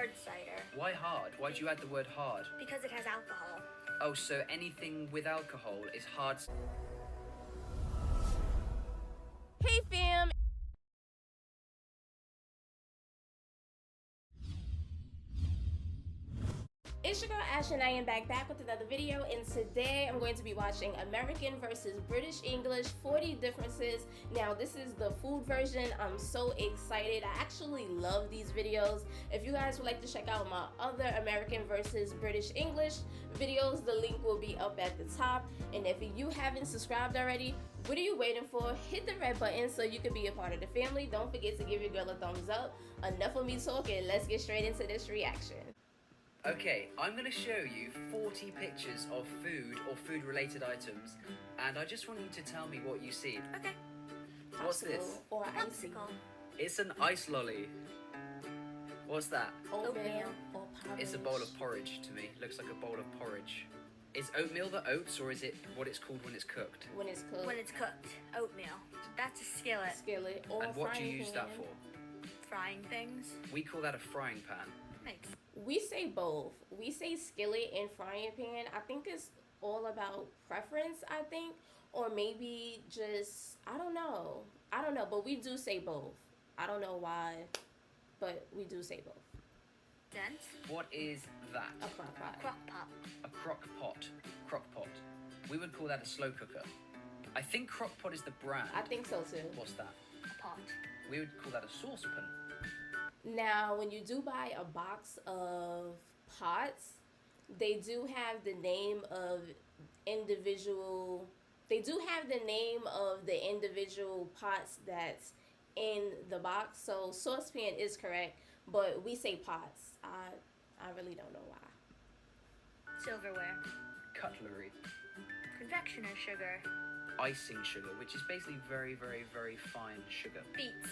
hard cider. Why hard? Why'd you add the word hard? Because it has alcohol. Oh, so anything with alcohol is hard. Hey fam! It's your girl Ash and I am back with another video, and today I'm going to be watching American versus British English 40 differences. Now this is the food version. I'm so excited. I actually love these videos. If you guys would like to check out my other American versus British English videos, the link will be up at the top. And if you haven't subscribed already, what are you waiting for? Hit the red button so you can be a part of the family. Don't forget to give your girl a thumbs up. Enough of me talking, let's get straight into this reaction. Okay, I'm going to show you 40 pictures of food or food-related items, and I just want you to tell me what you see. Okay. What's this? Or icy. Popsicle. It's an ice lolly. What's that? Oatmeal or porridge. It's a bowl of porridge to me. Looks like a bowl of porridge. Is oatmeal the oats, or is it what it's called when it's cooked? When it's cooked. When it's cooked. Oatmeal. That's a skillet. Skillet or And what do frying you use pan. that for? Frying things. We call that a frying pan. Makes. We say both. We say skillet and frying pan. I think it's all about preference, I think. Or maybe just, I don't know, but we do say both. I don't know why, but we do say both. Dense. What is that? A crock pot. Crock pot. A crock pot. Crock pot. We would call that a slow cooker. I think crock pot is the brand. I think so too. What's that? A pot. We would call that a saucepan. Now, when you do buy a box of pots, they do have the name of individual. They do have the name of the individual pots that's in the box. So saucepan is correct, but we say pots. I really don't know why. Silverware. Cutlery. Confectioner sugar. Icing sugar, which is basically very, very, very fine sugar. Beets.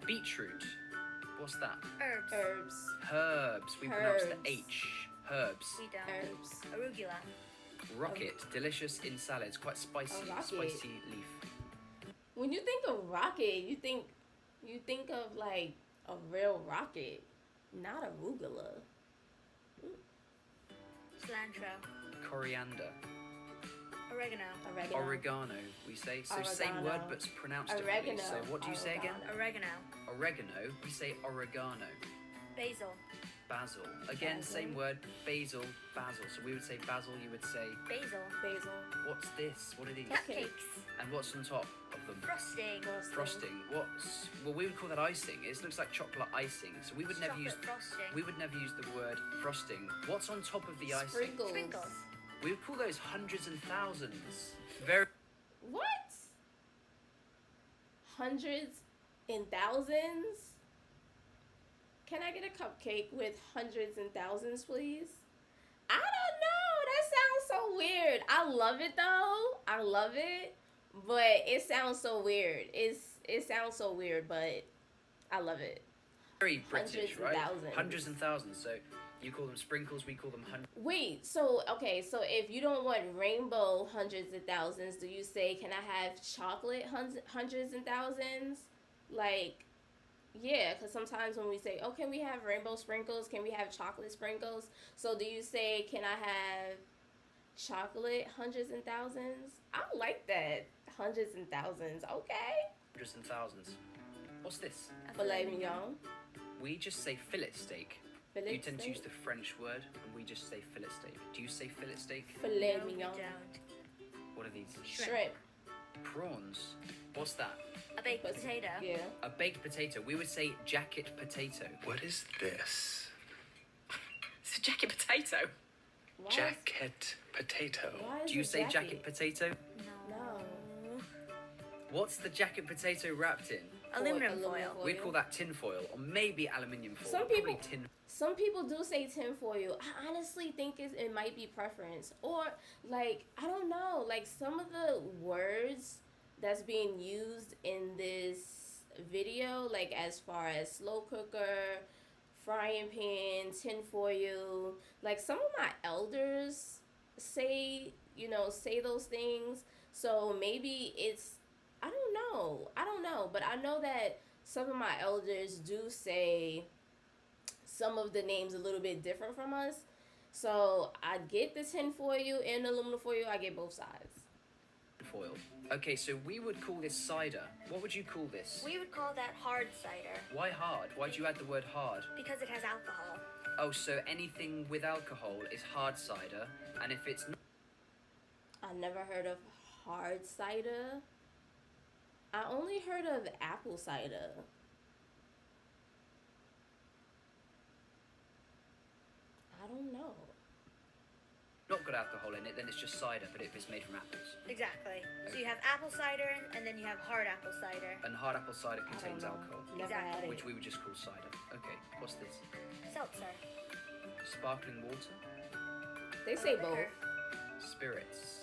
Beetroot. What's that? Herbs. Herbs. Herbs. We pronounce the Herbs. H. Herbs. We don't. Herbs. Arugula. Rocket. Delicious in salads. Quite spicy. A rocket. Spicy leaf. When you think of rocket, you think of like a real rocket, not arugula. Cilantro. Coriander. Oregano. Oregano, we say. So same Oregano. word, but it's pronounced differently. Oregano. So what do you say again? Oregano. Oregano, we say oregano. Basil. Basil. Again, Basil. same word, basil, basil. So we would say basil, you would say, Basil. Basil. what's this? What are these? Cupcakes. And what's on top of them? Frosting. Frosting. Well, we would call that icing. It looks like chocolate icing. So we would never Chocolate use frosting. we would never use the word frosting. What's on top of the icing? Sprinkles. Sprinkles. We would call those hundreds and thousands. Very What? Hundreds and thousands? Can I get a cupcake with hundreds and thousands, please? I don't know. That sounds so weird. I love it though. I love it, but it sounds so weird. It sounds so weird, but I love it. very British, Hundreds and right? thousands. Hundreds and thousands. So you call them sprinkles, we call them hundreds. Wait, so okay, so if you don't want rainbow hundreds and thousands, do you say, can I have chocolate hundreds and thousands? Like, yeah, because sometimes when we say, oh, can we have rainbow sprinkles? Can we have chocolate sprinkles? So do you say, can I have chocolate hundreds and thousands? I like that. Hundreds and thousands. Okay. Hundreds and thousands. What's this? A Filet mignon. We just say fillet steak. Filet You tend to steak. use the French word, and we just say fillet steak. Do you say fillet steak? Filet No, we mignon. don't. What are these? Shrimp. Prawns. What's that? A baked But- potato. Yeah. A baked potato. We would say jacket potato. What is this? It's a jacket potato. Why is- Jacket potato. why is Do you it say jacket potato? No. What's the jacket potato wrapped in? Aluminum Aluminum foil. foil. We'd call that tin foil, or maybe aluminium foil. Some Probably people- tin. Some people do say tinfoil. I honestly think it might be preference. Or, like, I don't know. Like, some of the words that's being used in this video, like, as far as slow cooker, frying pan, tinfoil, like, some of my elders say those things. So maybe it's, I don't know. But I know that some of my elders do say some of the names a little bit different from us. So I get the tin foil and the aluminum foil. I get both sides. Foil. Okay, so we would call this cider. What would you call this? We would call that hard cider Why hard? Why'd you add the word hard? because it has alcohol. Oh, so anything with alcohol is hard cider, and if it's not, I never heard of hard cider. I only heard of apple cider. I don't know. not got alcohol in it, then it's just cider, but if it's made from apples. Exactly. So you have apple cider, and then you have hard apple cider. And hard apple cider I don't contains know. alcohol, Never Exactly. had it. which we would just call cider. Okay, what's this? Seltzer. Sparkling water? They say Liquor. both. Spirits.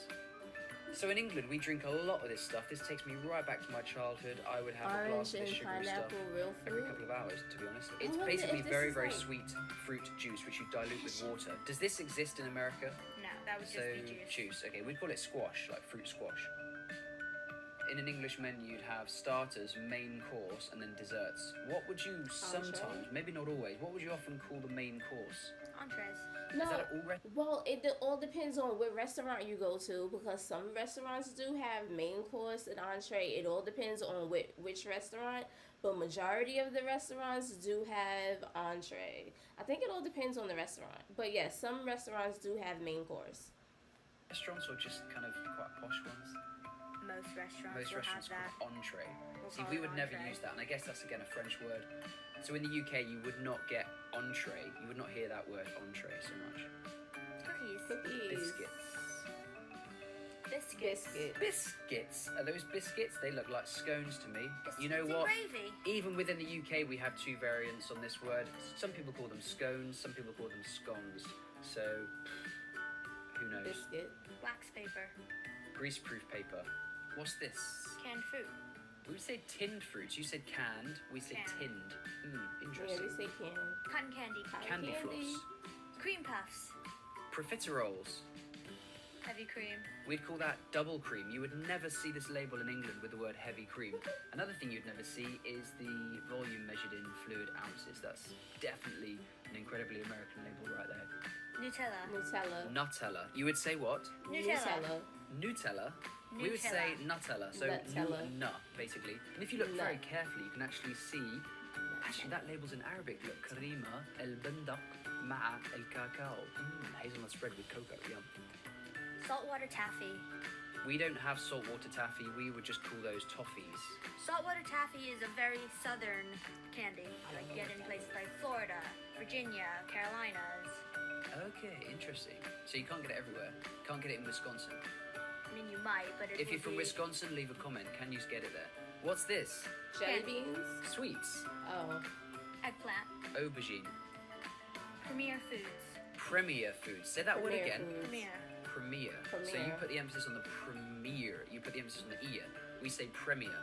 So in England, we drink a lot of this stuff. This takes me right back to my childhood. I would have a Orange glass of and this sugary stuff pineapple, real every fruit. couple of hours, to be honest. It's wonder basically if this very, is very like- sweet fruit juice, which you dilute with water. Does this exist in America? No, that would So, just be juice. Okay, we'd call it squash, like fruit squash. In an English menu, you'd have starters, main course, and then desserts. What would you sometimes, maybe not always, what would you often call the main course? Entrees. No, Is that already? well, all depends on what restaurant you go to, because some restaurants do have main course and entree. It all depends on which restaurant, but majority of the restaurants do have entree. I think it all depends on the restaurant, but yes, some restaurants do have main course. Restaurants or just kind of quite posh ones? Most restaurants Most will restaurants have that. call it entree. We'll See, call we it would never entree. use that, and I guess that's again a French word. So in the UK, you would not get entree. You would not hear that word entree so much. Cookies. Cookies. Biscuits. Biscuits. Biscuit. Biscuits. Are those biscuits? They look like scones to me. You know Biscuits and what? Gravy. Even within the UK, we have two variants on this word. Some people call them scones, some people call them scones. So, who knows? Biscuit. Wax paper. Greaseproof paper. What's this? Canned fruit. We would say tinned fruits. You said canned. We say Canned. tinned. Yeah, Interesting. they say can. Cotton candy. Cotton Candy candy. floss. Cream puffs. Profiteroles. Heavy cream. We'd call that double cream. You would never see this label in England with the word heavy cream. Another thing you'd never see is the volume measured in fluid ounces. That's definitely an incredibly American label right there. Nutella. Nutella. Nutella. You would say what? Nutella. Nutella. We would say Nutella. So Nutella. nut, basically. And if you look very Nut. carefully, you can actually see. Actually, that label's in Arabic. Look, Karima el bendaq ma'a el cacao. Hazelnut spread with cocoa. Yum. Saltwater taffy. We don't have saltwater taffy. We would just call those toffees. Saltwater taffy is a very southern candy. Like you get in places like Florida, Virginia, Carolinas. Okay, interesting. So you can't get it everywhere. Can't get it in Wisconsin. I mean, you might, but it If you're would from be Wisconsin, leave a comment. Can you get it there? What's this? Jelly Candy. beans. Sweets. Oh. eggplant. Aubergine. Premier foods. Premier foods. Say that word Premier again. foods. Premier. Premier. So you Premier. put the emphasis on the premier. You put the emphasis on the ear. We say premier.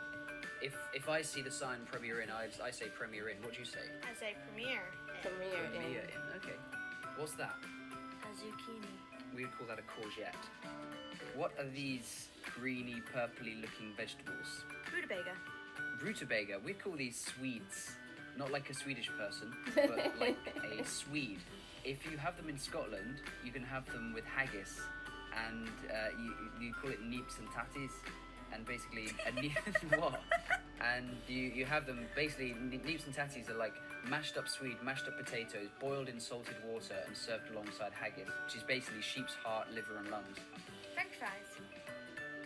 If I see the sign Premier Inn, I say Premier Inn. What do you say? I say premier. Premier Premier and Inn. Okay. What's that? A zucchini. We would call that a courgette. What are these greeny, purpley looking vegetables? Rutabaga. Rutabaga. We'd call these Swedes. Not like a Swedish person, but like a Swede. If you have them in Scotland, you can have them with haggis, and you call it neeps and tatties, and basically what? And you have them basically neeps and tatties are like mashed up Swede, mashed up potatoes, boiled in salted water, and served alongside haggis, which is basically sheep's heart, liver, and lungs. French fries.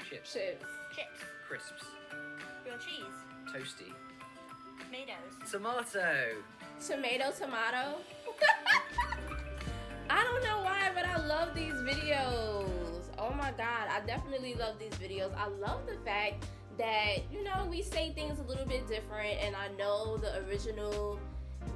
Chips, chips. Chips. crisps, Grilled cheese. toasty, Tomatoes. tomato. Tomato. I don't know why, but I love these videos. Oh my god, I definitely love these videos. I love the fact that, you know, we say things a little bit different, and I know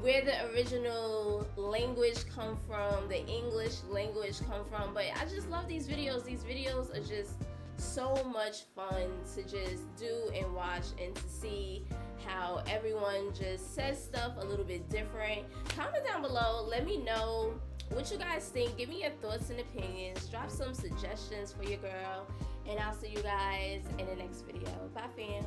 where the original language come from, the English language come from, but I just love these videos. These videos are just so much fun to just do and watch, and to see how everyone just says stuff a little bit different. Comment down below, let me know what you guys think. Give me your thoughts and opinions. Drop some suggestions for your girl, and I'll see you guys in the next video. Bye, fam.